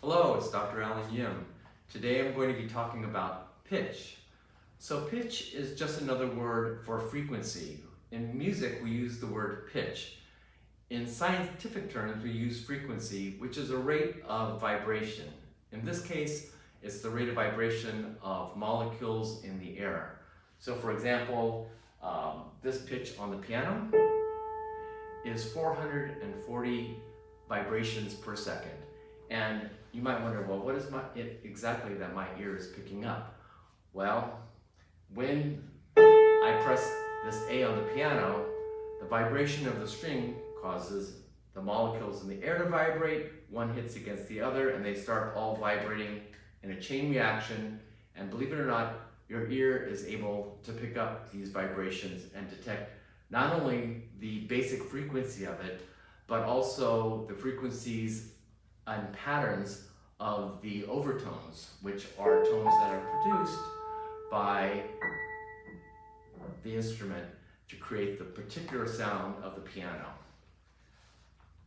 Hello, it's Dr. Alan Ngim. Today I'm going to be talking about pitch. So pitch is just another word for frequency. In music we use the word pitch. In scientific terms we use frequency, which is a rate of vibration. In this case, it's the rate of vibration of molecules in the air. So for example, this pitch on the piano is 440 vibrations per second. And you might wonder, well, what is it exactly that my ear is picking up? Well, when I press this A on the piano, the vibration of the string causes the molecules in the air to vibrate, one hits against the other, and they start all vibrating in a chain reaction. And believe it or not, your ear is able to pick up these vibrations and detect not only the basic frequency of it, but also the frequencies and patterns of the overtones, which are tones that are produced by the instrument to create the particular sound of the piano.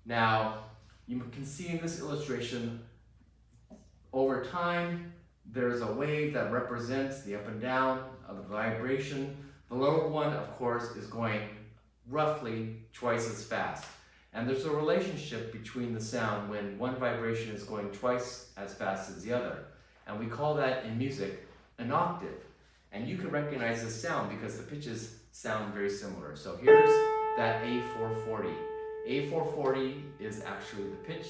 Now, you can see in this illustration, over time, there's a wave that represents the up and down of the vibration. The lower one, of course, is going roughly twice as fast. And there's a relationship between the sound when one vibration is going twice as fast as the other. And we call that in music an octave. And you can recognize this sound because the pitches sound very similar. So here's that A440. A440 is actually the pitch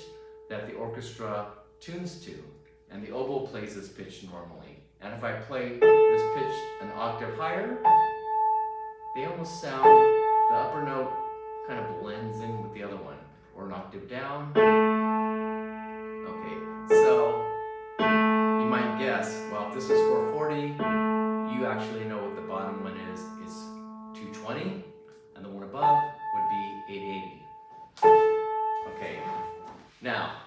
that the orchestra tunes to. And the oboe plays this pitch normally. And if I play this pitch an octave higher, they almost sound, the upper note kind of blends in with the other one, or an octave down. Okay, so you might guess, well, if this is 440, you actually know what the bottom one is. It's 220, and the one above would be 880. Okay, now,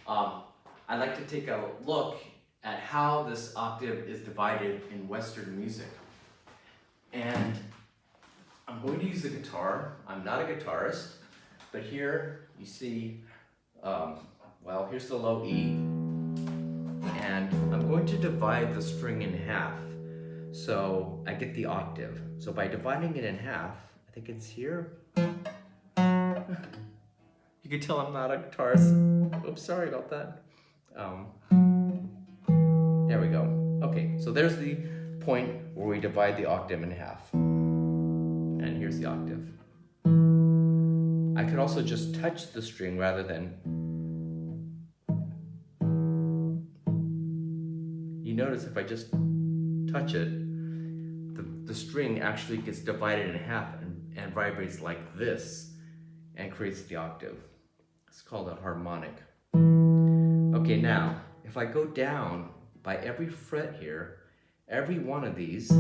I'd like to take a look at how this octave is divided in Western music. And I'm going to use the guitar. I'm not a guitarist, but here you see, well, here's the low E, and I'm going to divide the string in half so I get the octave. So by dividing it in half, I think it's here. You can tell I'm not a guitarist. Oops, sorry about that. There we go. Okay, so there's the point where we divide the octave in half. And here's the octave. I could also just touch the string rather than... You notice if I just touch it, the string actually gets divided in half and vibrates like this and creates the octave. It's called a harmonic. Okay, now, if I go down by every fret here, every one of these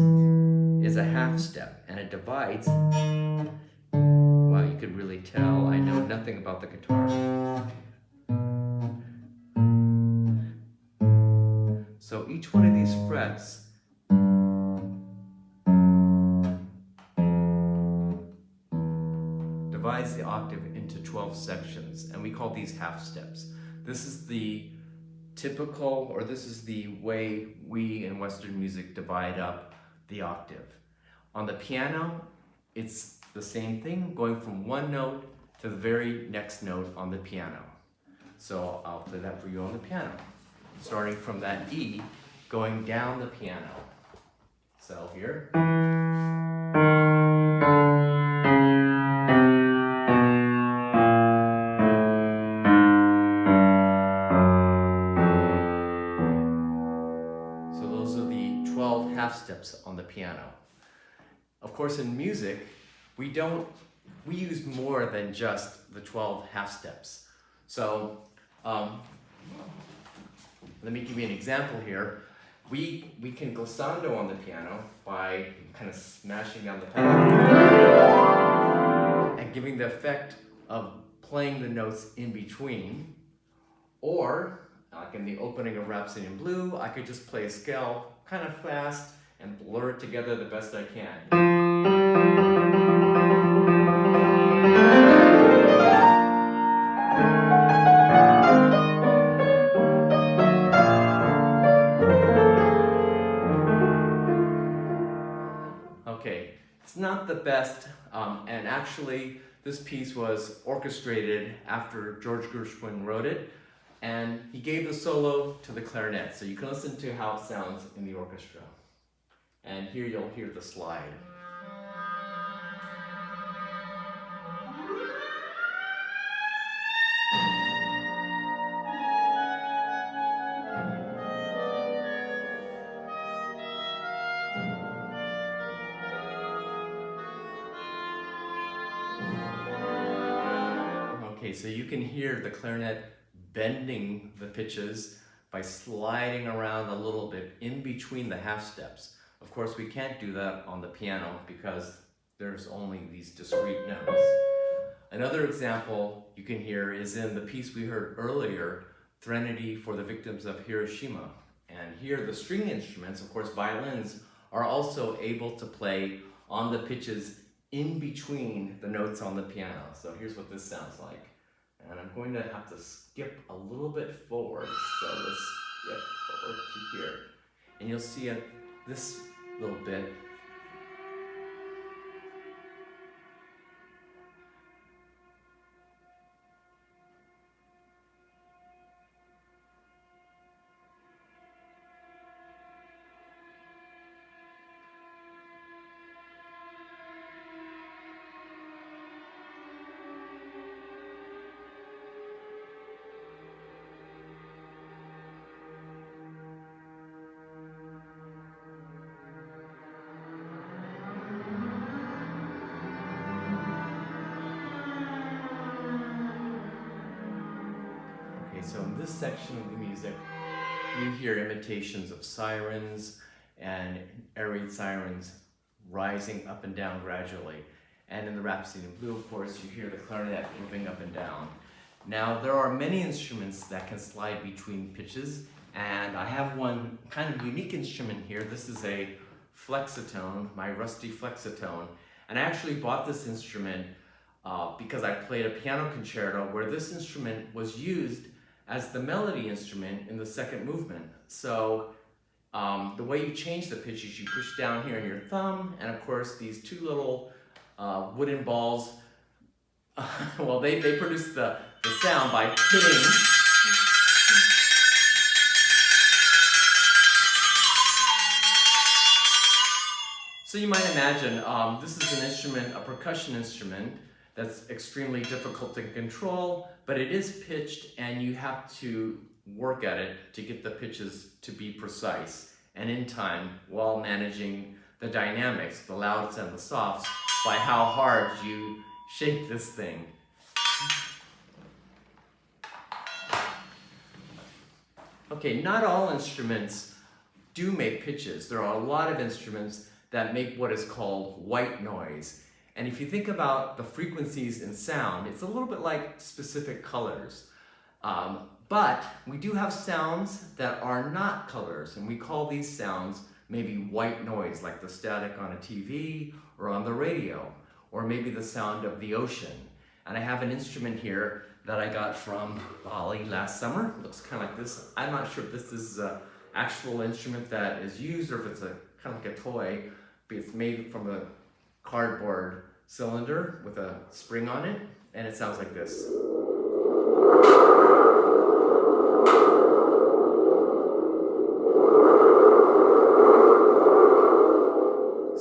is a half step, and it divides. Wow, you could really tell I know nothing about the guitar. So each one of these frets divides the octave into 12 sections, and we call these half steps. This is the typical, or this is the way we in Western music divide up the octave. On the piano, it's the same thing, going from one note to the very next note on the piano. So I'll play that for you on the piano. Starting from that E, going down the piano. So here. So those are the 12 half steps on the piano. Of course, in music, we use more than just the 12 half steps. So let me give you an example here. We can glissando on the piano by kind of smashing down the pedal and giving the effect of playing the notes in between. Or, like in the opening of Rhapsody in Blue, I could just play a scale kind of fast and blur it together the best I can. the best, and actually this piece was orchestrated after George Gershwin wrote it, and he gave the solo to the clarinet, so you can listen to how it sounds in the orchestra. And here you'll hear the slide. Okay, so you can hear the clarinet bending the pitches by sliding around a little bit in between the half steps. Of course, we can't do that on the piano because there's only these discrete notes. Another example you can hear is in the piece we heard earlier, Threnody for the Victims of Hiroshima. And here the string instruments, of course violins, are also able to play on the pitches in between the notes on the piano. So here's what this sounds like. And I'm going to have to skip a little bit forward. So let's skip forward to here. And you'll see this little bit. So in this section of the music, you hear imitations of sirens and air raid sirens rising up and down gradually. And in the Rhapsody in Blue, of course, you hear the clarinet moving up and down. Now, there are many instruments that can slide between pitches, and I have one kind of unique instrument here. This is a Flexatone, my rusty Flexatone. And I actually bought this instrument because I played a piano concerto where this instrument was used as the melody instrument in the second movement. So the way you change the pitch is you push down here on your thumb, and of course these two little wooden balls, well, they produce the sound by hitting. So you might imagine this is an instrument, a percussion instrument, that's extremely difficult to control, but it is pitched and you have to work at it to get the pitches to be precise and in time while managing the dynamics, the louds and the softs, by how hard you shake this thing. Okay, not all instruments do make pitches. There are a lot of instruments that make what is called white noise. And if you think about the frequencies in sound, it's a little bit like specific colors. But we do have sounds that are not colors, and we call these sounds maybe white noise, like the static on a TV or on the radio, or maybe the sound of the ocean. And I have an instrument here that I got from Bali last summer. It looks kind of like this. I'm not sure if this is an actual instrument that is used or if it's kind of like a toy, but it's made from a cardboard cylinder with a spring on it, and it sounds like this.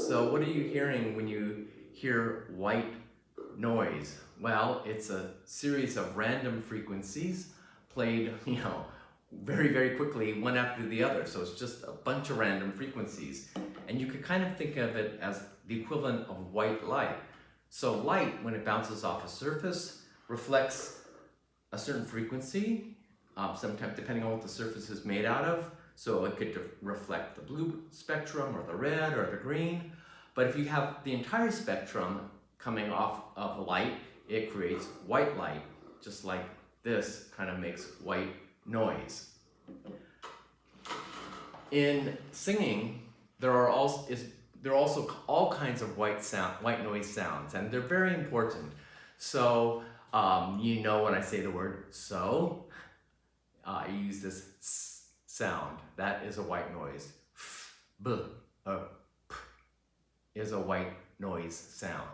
So what are you hearing when you hear white noise? Well, it's a series of random frequencies played, very, very quickly, one after the other. So it's just a bunch of random frequencies. And you could kind of think of it as the equivalent of white light. So light, when it bounces off a surface, reflects a certain frequency, sometimes depending on what the surface is made out of. So it could reflect the blue spectrum or the red or the green. But if you have the entire spectrum coming off of light, it creates white light, just like this kind of makes white noise. In singing, there are also all kinds of white noise sounds, and they're very important. So, when I say the word so, I use this s sound. That is a white noise. B, p is a white noise sound.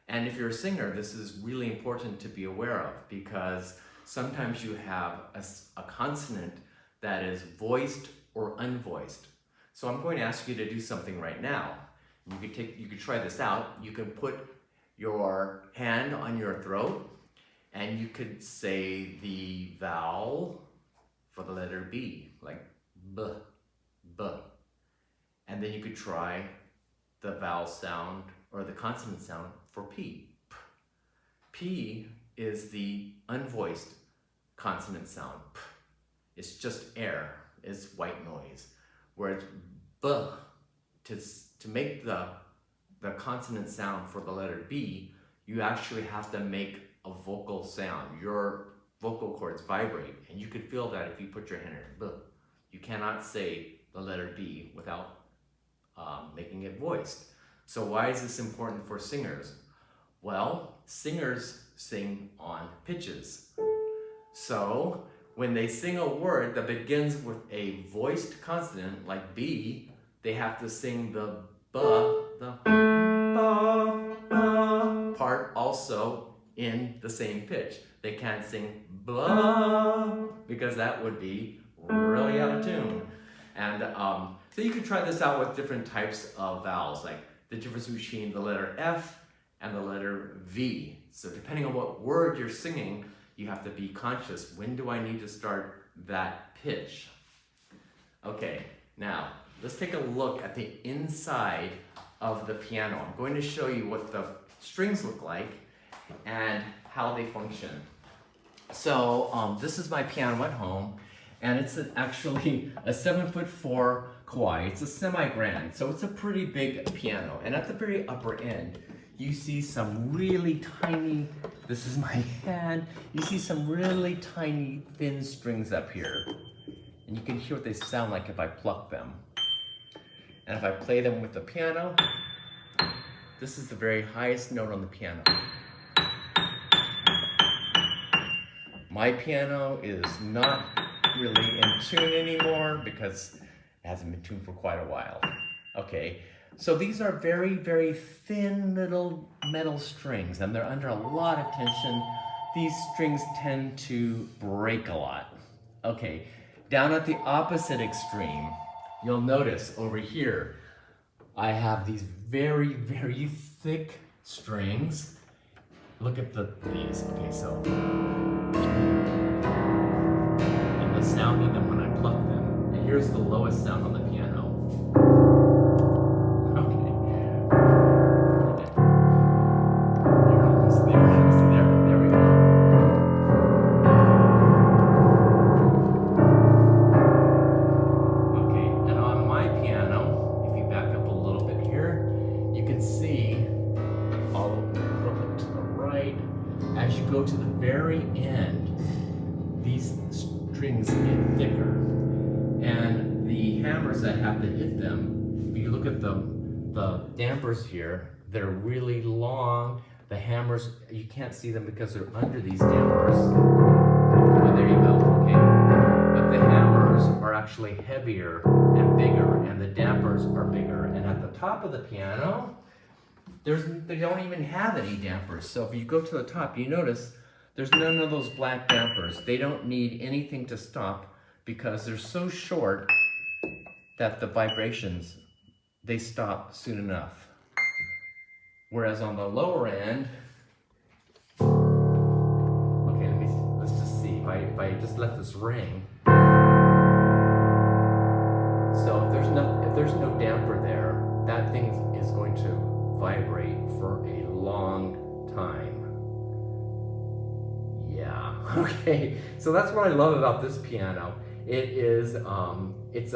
And if you're a singer, this is really important to be aware of, because sometimes you have a consonant that is voiced or unvoiced. So I'm going to ask you to do something right now. You could try this out. You can put your hand on your throat and you could say the vowel for the letter B, like B, B. And then you could try the vowel sound or the consonant sound for P. P. P is the unvoiced consonant sound. P. It's just air, it's white noise. Whereas B, to make the consonant sound for the letter B, you actually have to make a vocal sound. Your vocal cords vibrate, and you could feel that if you put your hand in B. You cannot say the letter B without making it voiced. So why is this important for singers? Well, singers sing on pitches. So when they sing a word that begins with a voiced consonant like B, they have to sing the B, the ba part also in the same pitch. They can't sing ba because that would be really out of tune. And so you can try this out with different types of vowels, like the difference between the letter F and the letter V. So depending on what word you're singing, you have to be conscious. When do I need to start that pitch? Okay, now let's take a look at the inside of the piano. I'm going to show you what the strings look like and how they function. So this is my piano at home, and it's actually a 7'4" Kawai. It's a semi-grand, so it's a pretty big piano. And at the very upper end, you see some really tiny, this is my hand, you see some really tiny thin strings up here. And you can hear what they sound like if I pluck them. And if I play them with the piano, this is the very highest note on the piano. My piano is not really in tune anymore because it hasn't been tuned for quite a while. Okay, so these are very, very thin little metal strings, and they're under a lot of tension. These strings tend to break a lot. Okay, down at the opposite extreme, you'll notice over here, I have these very, very thick strings. Look at these. Okay, so, and the sound of them when I pluck them. And here's the lowest sound on the piano. Okay. You're almost there. There we go. Okay, and on my piano, if you back up a little bit here, you can see all over to the right. As you go to the very end, these strings get thicker, and the hammers that have to hit them, if you look at the dampers here, they're really long. The hammers, you can't see them because they're under these dampers. Oh, there you go, okay. But the hammers are actually heavier and bigger, and the dampers are bigger. And at the top of the piano, they don't even have any dampers. So if you go to the top, you notice there's none of those black dampers. They don't need anything to stop because they're so short that the vibrations, they stop soon enough. Whereas on the lower end, okay, let's just see. If I just let this ring, so if there's no damper there, that thing is going to vibrate for a long time. Yeah, okay. So that's what I love about this piano. It is, it's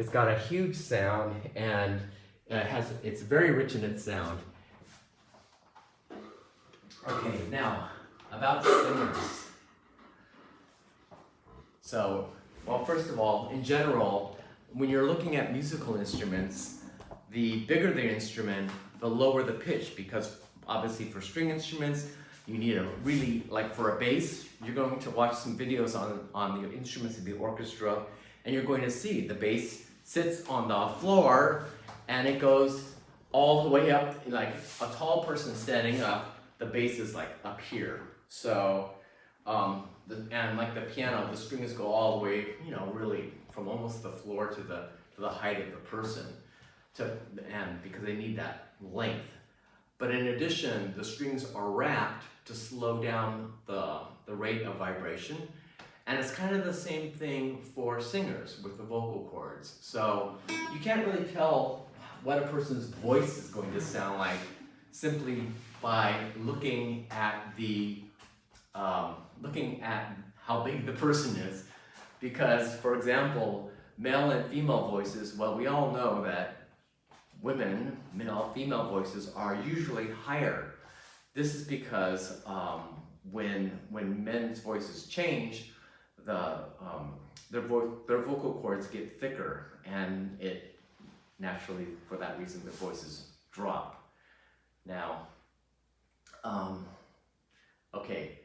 got a huge sound, and it's very rich in its sound. Okay, now about singers. So, well, first of all, in general, when you're looking at musical instruments, the bigger the instrument, the lower the pitch, because obviously for string instruments, you need a really, like for a bass, you're going to watch some videos on the instruments of the orchestra, and you're going to see the bass sits on the floor and it goes all the way up, like a tall person standing up, the bass is like up here. So, and like the piano, the strings go all the way, you know, really from almost the floor to the height of the person, and because they need that length. But in addition, the strings are wrapped to slow down the rate of vibration. And it's kind of the same thing for singers with the vocal cords. So you can't really tell what a person's voice is going to sound like simply by looking at how big the person is. Because, for example, male and female voices, well, we all know that women, male, female voices are usually higher. This is because when men's voices change, their vocal cords get thicker, and it naturally, for that reason, their voices drop. Now, okay,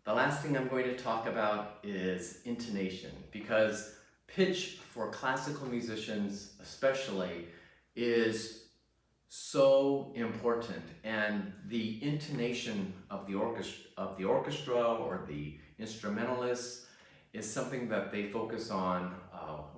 the last thing I'm going to talk about is intonation, because pitch for classical musicians especially is so important, and the intonation of the orchestra or the instrumentalists is something that they focus on,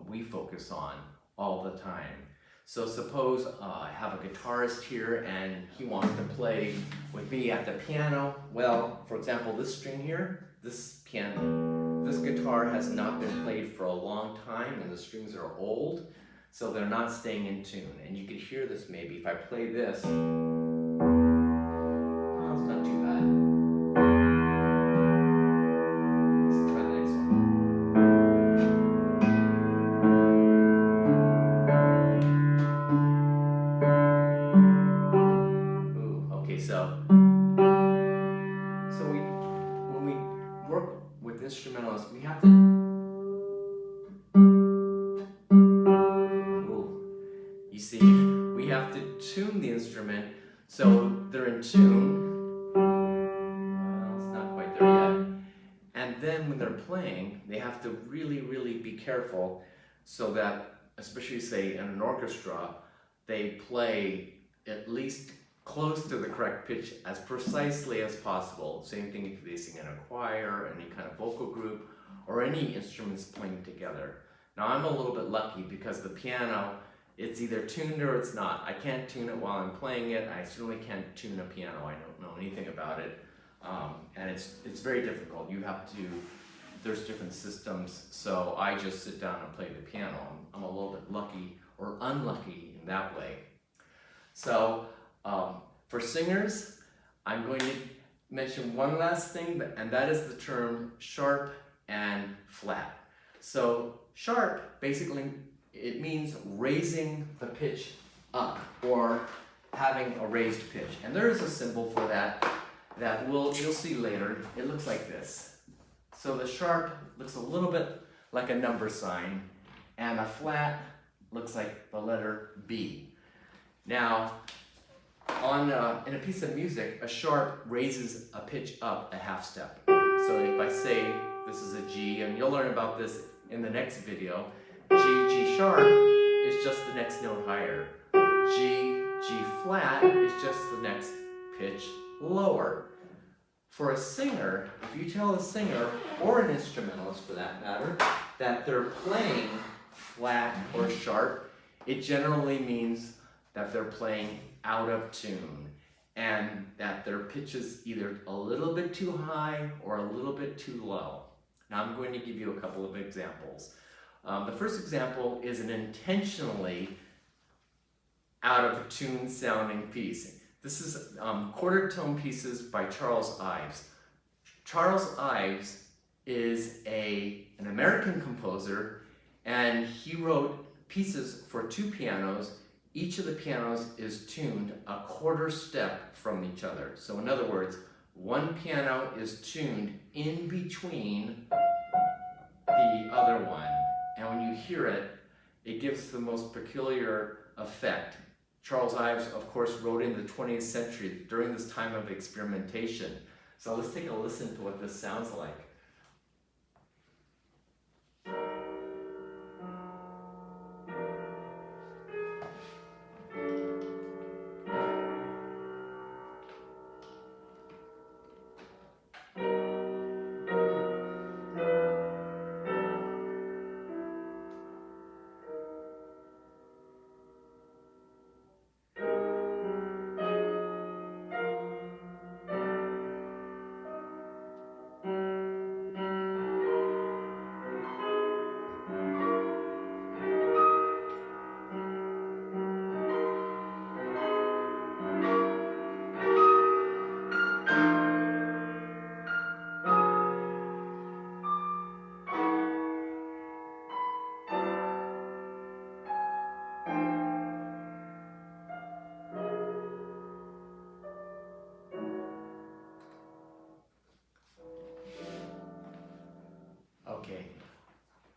we focus on all the time. So suppose I have a guitarist here and he wants to play with me at the piano. Well, for example, this string here, this guitar has not been played for a long time and the strings are old, so they're not staying in tune. And you could hear this maybe if I play this. Oh, it's not too bad. Let's try the next one. Ooh, okay, so when we work with instrumentalists, we have to tune the instrument so they're in tune. Well, it's not quite there yet. And then when they're playing, they have to really, really be careful so that, especially say in an orchestra, they play at least close to the correct pitch as precisely as possible. Same thing if they sing in a choir, any kind of vocal group, or any instruments playing together. Now I'm a little bit lucky because the piano, it's either tuned or it's not. I can't tune it while I'm playing it. I certainly can't tune a piano. I don't know anything about it. And it's very difficult. You have to, there's different systems, so I just sit down and play the piano. I'm a little bit lucky or unlucky in that way. So for singers, I'm going to mention one last thing, and that is the term sharp and flat. So sharp, basically, it means raising the pitch up or having a raised pitch. And there is a symbol for that you'll see later. It looks like this. So the sharp looks a little bit like a number sign, and a flat looks like the letter B. Now, in a piece of music, a sharp raises a pitch up a half step. So if I say this is a G, and you'll learn about this in the next video, G sharp is just the next note higher. G flat is just the next pitch lower. For a singer, if you tell a singer, or an instrumentalist for that matter, that they're playing flat or sharp, it generally means that they're playing out of tune and that their pitch is either a little bit too high or a little bit too low. Now I'm going to give you a couple of examples. The first example is an intentionally out of tune sounding piece. This is quarter tone pieces by Charles Ives. Charles Ives is an American composer, and he wrote pieces for two pianos. Each of the pianos is tuned a quarter step from each other. So in other words, one piano is tuned in between the other one. And when you hear it, it gives the most peculiar effect. Charles Ives, of course, wrote in the 20th century during this time of experimentation. So let's take a listen to what this sounds like.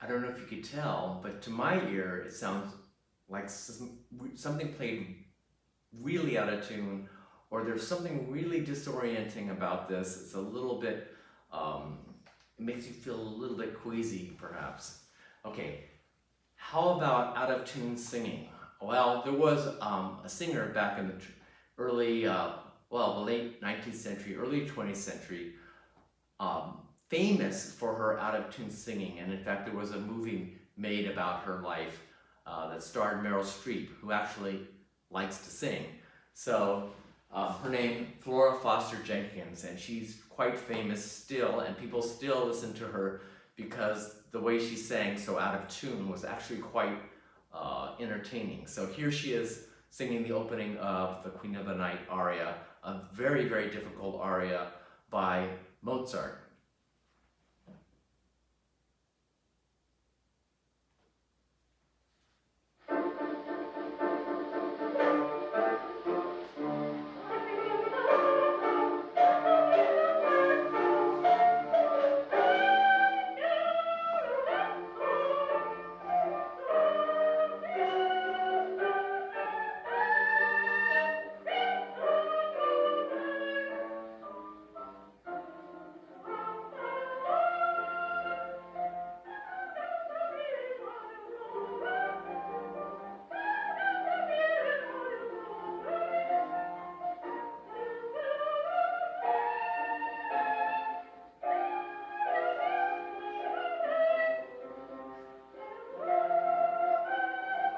I don't know if you could tell, but to my ear, it sounds like something played really out of tune, or there's something really disorienting about this. It's a little bit, it makes you feel a little bit queasy, perhaps. Okay, how about out of tune singing? Well, there was a singer back in the early, the late 19th century, early 20th century, famous for her out-of-tune singing, and in fact there was a movie made about her life that starred Meryl Streep, who actually likes to sing. So her name, Flora Foster Jenkins, and she's quite famous still, and people still listen to her because the way she sang so out of tune was actually quite entertaining. So here she is singing the opening of the Queen of the Night aria, a very, very difficult aria by Mozart.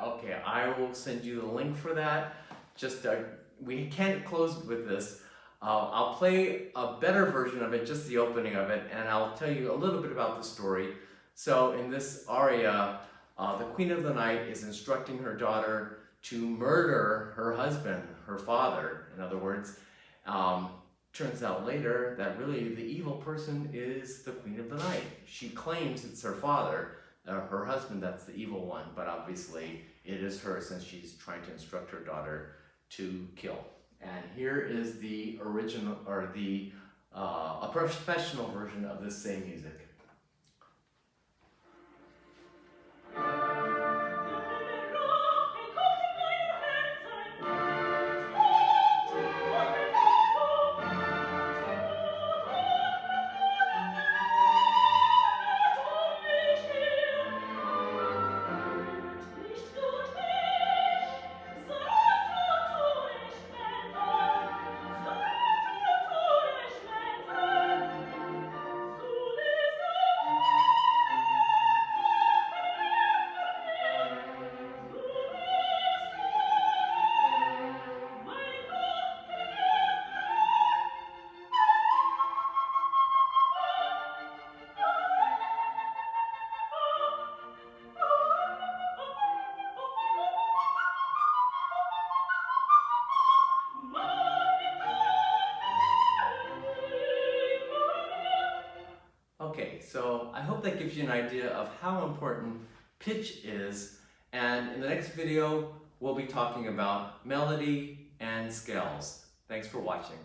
Okay, I will send you the link for that. Just we can't close with this. I'll play a better version of it, just the opening of it, and I'll tell you a little bit about the story. So in this aria, the Queen of the Night is instructing her daughter to murder her husband, her father, in other words. Turns out later that really the evil person is the Queen of the Night. She claims it's her father, her husband, that's the evil one, but obviously it is her, since she's trying to instruct her daughter to kill. And here is the original, or a professional version of this same music. Okay, so I hope that gives you an idea of how important pitch is, and in the next video we'll be talking about melody and scales. Thanks for watching.